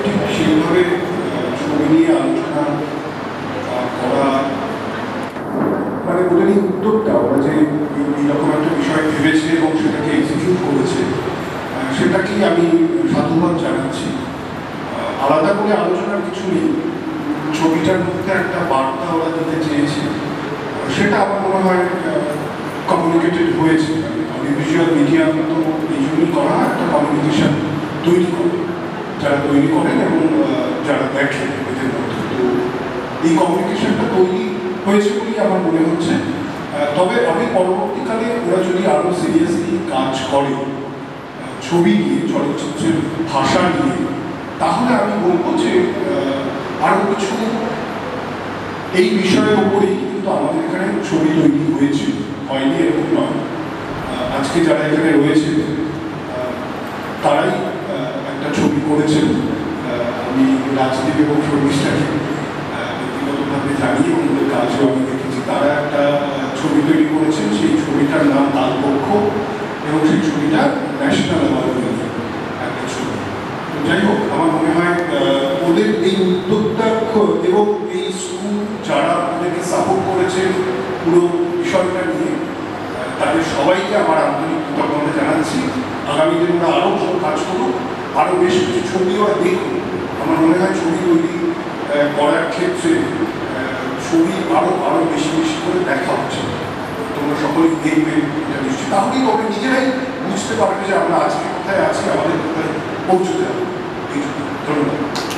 ঠিক সেইভাবে ছবি নিয়ে আলোচনা করা, মানে ওদের এই উদ্যোগটা ওরা যে এইরকম একটা বিষয় ভেবেছে এবং সেটাকে এক্সিকিউট করেছে, সেটাকেই আমি সাধুবাদ জানাচ্ছি। আলাদা করে আলোচনার কিছু নেই, ছবিটার মধ্যে একটা বার্তা ওরা দিতে চেয়েছে, সেটা আমার মনে হয় কমিউনিকেটেড হয়েছে। ভিজুয়াল মিডিয়া তো এই জন্যই করা হয়, একটা কমিউনিকেশন তৈরি করে, যারা তৈরি করেন এবং যারা দেখেন এদের মধ্যে। তো এই কমিউনিকেশনটা তৈরি হয়েছে বলেই আমার মনে হচ্ছে। তবে আমি পরবর্তীকালে ওরা যদি আরও সিরিয়াসলি কাজ করে ছবি নিয়ে, চলচ্চিত্রের ভাষা নিয়ে, তাহলে আমি বলবো যে আরও কিছু এই বিষয়ের উপরেই কিন্তু আমাদের এখানে ছবি তৈরি হয়েছিল, হয়নি এরকম নয়। আজকে যারা এখানে রয়েছে তারাই একটা ছবি করেছেন। আমি রাজদীপ এবং শর্মিষ্ঠাকে ব্যক্তিগতভাবে জানি এবং ওদের কাজও আমি দেখেছি। তারা একটা ছবি তৈরি করেছেন, সেই ছবিটার নাম তালপক্ষ, এবং সেই ছবিটা ন্যাশনাল অ্যাওয়ার্ড পেয়েছে একটা ছবি। তো যাই হোক, আমার মনে হয় ওদের এই উদ্যোগটা এবং এই স্কুল যারা ওদেরকে সাপোর্ট করেছেন পুরো বিষয়টা নিয়ে, তাদের সবাইকে আমার আন্তরিক কৃতজ্ঞতা জানাচ্ছি। আগামী দিন ওরা আরও কাজ করুক, আরও বেশ কিছু ছবি ওরা দেখুন। আমার মনে হয় ছবি তৈরি করার ক্ষেত্রে ছবি আরও বেশি বেশি করে দেখা হচ্ছে। তোমরা সকলেই দেখবে এটা নিশ্চয়ই, তাহলেই তবে নিজেরাই বুঝতে পারবে যে আমরা আজকে কোথায় আছি, আমাদের কোথায় পৌঁছতে হবে। ধন্যবাদ।